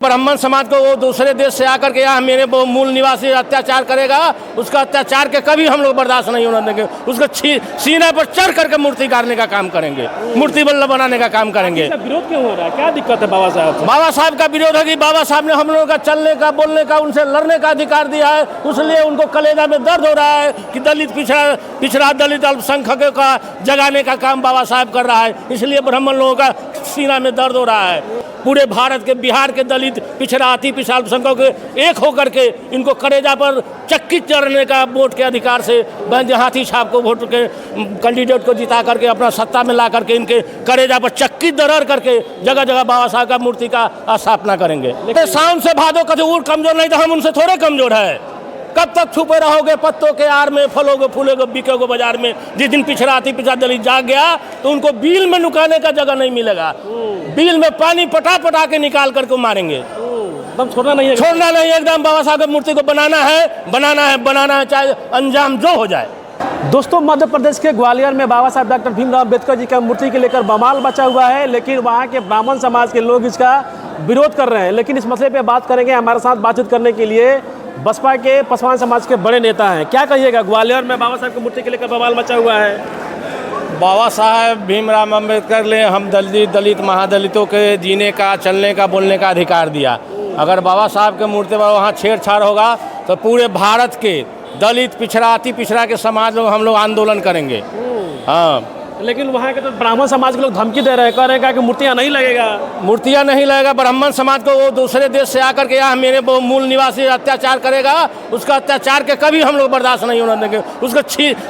ब्राह्मण समाज को वो दूसरे देश से आकर के यहाँ मेरे मूल निवासी अत्याचार करेगा, उसका अत्याचार के कभी हम लोग बर्दाश्त नहीं होने देंगे। उसको सीने पर चढ़ करके मूर्ति गाड़ने का काम करेंगे, मूर्ति बल्लभ बनाने का काम करेंगे। विरोध क्यों हो रहा है, क्या दिक्कत है बाबा साहब? बाबा साहब का विरोध है कि बाबा साहब ने हम लोगों का चलने का, बोलने का, उनसे लड़ने का अधिकार दिया है, इसलिए उनको कलेजा में दर्द हो रहा है कि दलित पिछड़ा दलित अल्पसंख्यकों का जगाने का काम बाबा साहब कर रहा है, इसलिए ब्राह्मण लोगों का सीना में दर्द हो रहा है। पूरे भारत के, बिहार के दलित पिछड़ा अति पिछड़ा अल्पसंख्यकों के एक होकर के इनको कलेजा पर चक्की चढ़ने का वोट के अधिकार से हाथी छाप को वोट के कैंडिडेट को जिता करके अपना सत्ता में ला करके इनके कलेजा पर चक्की दरड़ करके जगह जगह बाबा साहब का मूर्ति का स्थापना करेंगे। सावन से भादो का जो कमजोर नहीं था, हम उनसे थोड़े कमजोर है। कब तक छुपे रहोगे पत्तों के आड़ में, फलोगे फूलोगे बिकोगे बाजार में? जिस दिन पिछड़ा अति पिछड़ा दलित जाग गया तो उनको बिल में नुकाने का जगह नहीं मिलेगा। बिल में पानी पटा पटा के निकाल करके मारेंगे। एकदम छोड़ना नहीं है, छोड़ना नहीं, एकदम बाबा साहब की मूर्ति को बनाना है, चाहे अंजाम जो हो जाए। दोस्तों, मध्य प्रदेश के ग्वालियर में बाबा साहब डॉक्टर भीमराव अम्बेडकर जी का मूर्ति को लेकर बवाल मचा हुआ है, लेकिन वहाँ के ब्राह्मण समाज के लोग इसका विरोध कर रहे हैं। लेकिन इस मसले पे बात करेंगे, हमारे साथ बातचीत करने के लिए बसपा के पासवान समाज के बड़े नेता हैं। क्या कहिएगा, ग्वालियर में बाबा साहब की मूर्ति को लेकर बवाल मचा हुआ है? बाबा साहब भीमराव अम्बेडकर ने हम दलित महादलितों के जीने का, चलने का, बोलने का अधिकार दिया। अगर बाबा साहब के मूर्ति पर वहाँ छेड़छाड़ होगा तो पूरे भारत के दलित पिछड़ा अति पिछड़ा के समाज लोग हम लोग आंदोलन करेंगे। हाँ, लेकिन वहाँ के तो ब्राह्मण समाज के लोग धमकी दे रहे हैं, कह रहे हैं कि मूर्तियाँ नहीं लगेगा। मूर्तियाँ नहीं लगेगा। ब्राह्मण समाज को वो दूसरे देश से आकर के यहाँ मेरे मूल निवासी अत्याचार करेगा, उसका अत्याचार के कभी हम लोग बर्दाश्त नहीं होने देंगे। उसको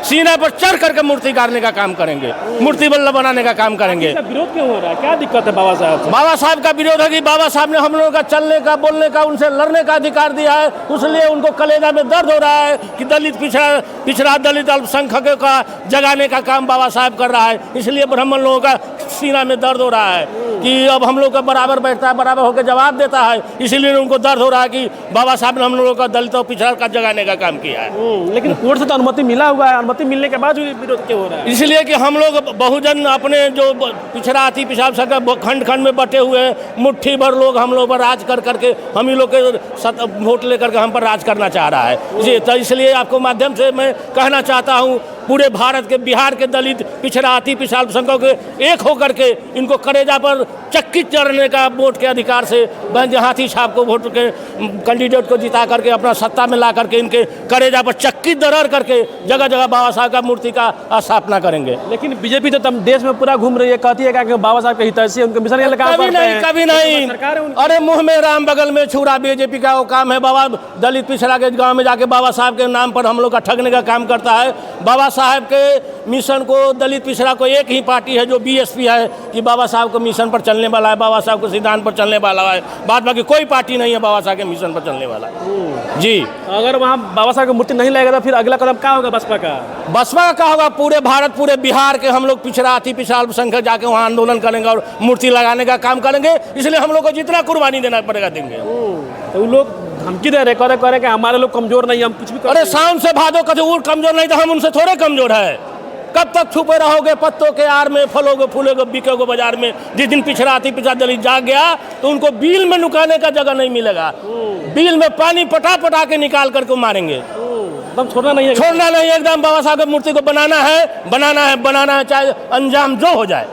सीने पर चढ़ करके मूर्ति गाड़ने का काम करेंगे, मूर्ति बल्लभ बनाने का काम करेंगे। विरोध क्यों हो रहा है, क्या दिक्कत है बाबा साहब? बाबा साहब का विरोध है कि बाबा साहब ने हम लोगों का चलने का, बोलने का, उनसे लड़ने का अधिकार दिया है, इसलिए उनको कलेजा में दर्द हो रहा है कि दलित पिछड़ा दलित अल्पसंख्यकों का जगाने का काम बाबा साहब कर रहा है, इसलिए ब्राह्मण लोगों का सीना में दर्द हो रहा है कि अब हम लोग का बराबर बैठता है, बराबर होकर जवाब देता है, इसीलिए उनको दर्द हो रहा है कि बाबा साहब ने हम लोगों का दलित और पिछड़ा का जगाने का काम किया है। लेकिन कोर्ट से तो अनुमति मिला हुआ है, अनुमति मिलने के बाद विरोध क्यों हो रहा है? इसलिए कि हम लोग बहुजन अपने जो पिछड़ा अति पिछड़ा खंड खंड में बटे हुए मुट्ठी भर लोग हम लोग पर राज कर करके हम ही लोग के वोट लेकर के हम पर राज करना चाह रहा है। तो इसलिए आपको माध्यम से मैं कहना चाहता हूँ, पूरे भारत के, बिहार के दलित पिछड़ा अति पिछड़ा अल्पसंख्यकों के एक होकर के इनको कलेजा पर चक्की चढ़ने का वोट के अधिकार से हाथी छाप को वोट के कैंडिडेट को जिता करके अपना सत्ता में ला करके इनके कलेजा पर चक्की दरड़ करके जगह जगह बाबा साहब का मूर्ति का स्थापना करेंगे। लेकिन बीजेपी तो देश में पूरा घूम रही है, कहती है कि बाबा साहब के हितैषी उनके मिशन कभी नहीं। अरे मुँह में राम बगल में छुरा, बीजेपी का वो काम है। बाबा दलित पिछड़ा के गाँव में जाके बाबा साहब के नाम पर हम लोग का ठगने का काम करता है। बाबा साहब के मिशन को, दलित पिछड़ा को एक ही पार्टी है जो बीएसपी है कि बाबा साहब को मिशन पर चलने वाला है, बाबा साहब को सिद्धांत पर चलने वाला है। बाद बाकी कोई पार्टी नहीं है बाबा साहब के मिशन पर चलने वाला। जी, अगर वहाँ बाबा साहब की मूर्ति नहीं लगेगा तो फिर अगला कदम क्या होगा बसपा का? बसपा का क्या होगा, पूरे भारत, पूरे बिहार के हम लोग पिछड़ा अति पिछड़ा अल्पसंख्यक जाके वहाँ आंदोलन करेंगे और मूर्ति लगाने का काम करेंगे। इसलिए हम लोग को जितना कुर्बानी देना पड़ेगा देंगे। तो लोग धमकी दे रहे, कह रहे कि हमारे लोग कमजोर नहीं, हम कुछ भी अरे सावन से भादो का जो कमजोर नहीं था, हम उनसे थोड़े कमजोर है। कब तक छुपे रहोगे पत्तों के आड़ में, फलोगे फूलोगे बिकोगे बाजार में? जिस दिन पिछड़ा अति पिछड़ा दलित जाग गया तो उनको बिल में नुकाने का जगह नहीं मिलेगा। बिल में पानी पटा पटा के निकाल करके मारेंगे। एकदम छोड़ना नहीं है, एकदम बाबा साहब की मूर्ति को बनाना है, चाहे अंजाम जो हो जाए।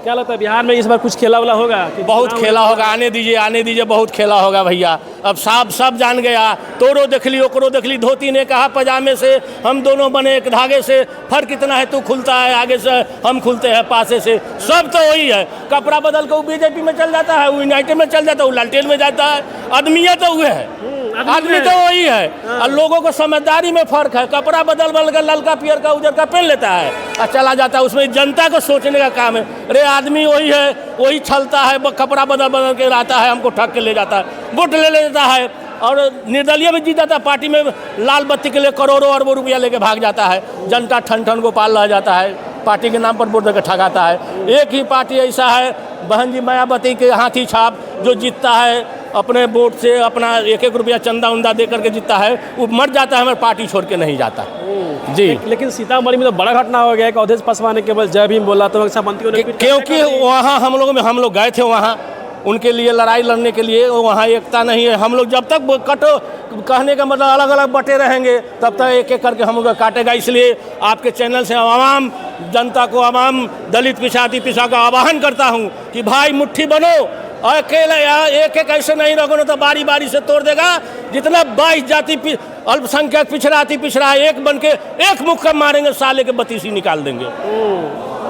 क्या लगता है बिहार में इस बार कुछ खेला वाला होगा? बहुत खेला होगा, आने दीजिए, बहुत खेला होगा भैया। अब साहब सब जान गया, तोरो देख ली, ओकरो देख ली। धोती ने कहा पजामे से हम दोनों बने एक धागे से, फर्क कितना है, तू खुलता है आगे से, हम खुलते हैं पासे से। सब तो वही है। कपड़ा बदल के वो बीजेपी में चल जाता है, वो यूनाइटेड में चल जाता है, वो लालटेन में जाता है। आदमी तो हुए है, आदमी तो वही है। और लोगों को समझदारी में फर्क है। कपड़ा बदल कर ललका पियर का उजर का पहन लेता है और चला जाता है, उसमें जनता को सोचने का काम है। अरे आदमी वही है, वही छलता है, कपड़ा बदल के रहता है, हमको ठग के ले जाता है, वोट ले लेता है और निर्दलीय में जीत जाता है। पार्टी में लाल बत्ती के लिए करोड़ों अरबों रुपया लेके भाग जाता है। जनता ठन ठन गोपाल रह जाता है, पार्टी के नाम पर वोट देकर ठगाता है। एक ही पार्टी ऐसा है, बहन जी मायावती के हाथी छाप, जो जीतता है अपने वोट से, अपना एक एक रुपया चंदा उंदा दे करके जीतता है, वो मर जाता है, हमारी पार्टी छोड़ के नहीं जाता। जी, लेकिन सीतामढ़ी में तो बड़ा घटना हो गया है, अवधेश पासवान ने केवल जय भीम बोला तो मंत्रियों ने, क्योंकि वहाँ हम लोग गए थे वहाँ उनके लिए लड़ाई लड़ने के लिए वहाँ एकता नहीं है। हम लोग जब तक कटो कहने का मतलब अलग अलग बटे रहेंगे तब तक एक एक करके हम लोग काटेगा। इसलिए आपके चैनल से आवाम जनता को, आवाम दलित पिछाती पिछड़ा का आह्वान करता हूँ कि भाई मुट्ठी बनो, अकेले एक एक ऐसे नहीं रखो तो बारी बारी से तोड़ देगा। जितना 22 जाति अल्पसंख्यक पिछड़ा एक बन के एक मुक्का मारेंगे, साले के 32 ही निकाल देंगे।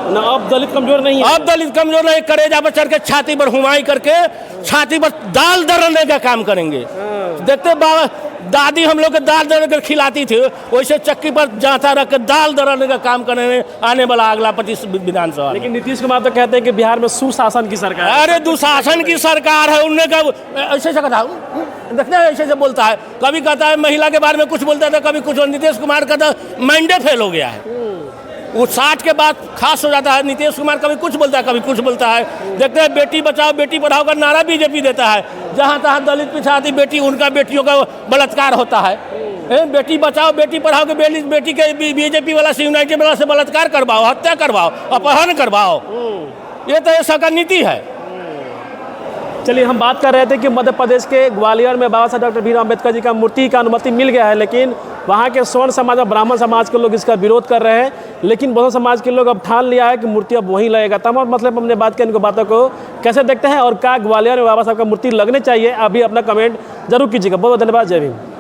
ना अब दलित कमजोर नहीं है, अब दलित कमजोर नहीं, करेजा पर चढ़ के छाती पर हुमाई करके छाती पर दाल दरने का काम करेंगे। देखते बाबा दादी हम लोग के दाल दरन कर खिलाती थी, वैसे चक्की पर जाता रख के दाल दरने का काम करने आने वाला अगला 25 विधानसभा। लेकिन नीतीश कुमार तो कहते हैं कि बिहार में सुशासन की सरकार है। अरे दुशासन की सरकार है, उनने का ऐसे कहता देखते हैं, ऐसे बोलता है। कभी कहता है महिला के बारे में कुछ बोलता था, कभी कुछ। नीतीश कुमार का तो माइंडे फेल हो गया है, वो 60 के बाद खास हो जाता है। नीतीश कुमार कभी कुछ बोलता है, कभी कुछ बोलता है। देखते हैं बेटी बचाओ बेटी पढ़ाओ का नारा बीजेपी देता है, जहाँ तहाँ दलित पिछाती बेटी उनका बेटियों का बलात्कार होता है। बेटी बचाओ बेटी पढ़ाओ के बेटी के बीजेपी वाला से यूनाइटेड वाला से बलात्कार करवाओ, हत्या करवाओ, अपहरण करवाओ। ये तो ऐसा का नीति है। चलिए, हम बात कर रहे थे कि मध्य प्रदेश के ग्वालियर में बाबा साहब डॉक्टर भीमराव अम्बेडकर जी का मूर्ति का अनुमति मिल गया है, लेकिन वहाँ के स्वर्ण समाज और ब्राह्मण समाज के लोग इसका विरोध कर रहे हैं। लेकिन बहुजन समाज के लोग अब ठान लिया है कि मूर्ति अब वहीं लगेगा। तमाम मतलब हमने बात की, इनको बातों को कैसे देखते हैं और क्या ग्वालियर में बाबा साहब का मूर्ति लगने चाहिए, अभी अपना कमेंट जरूर कीजिएगा। बहुत बहुत धन्यवाद। जय भीम।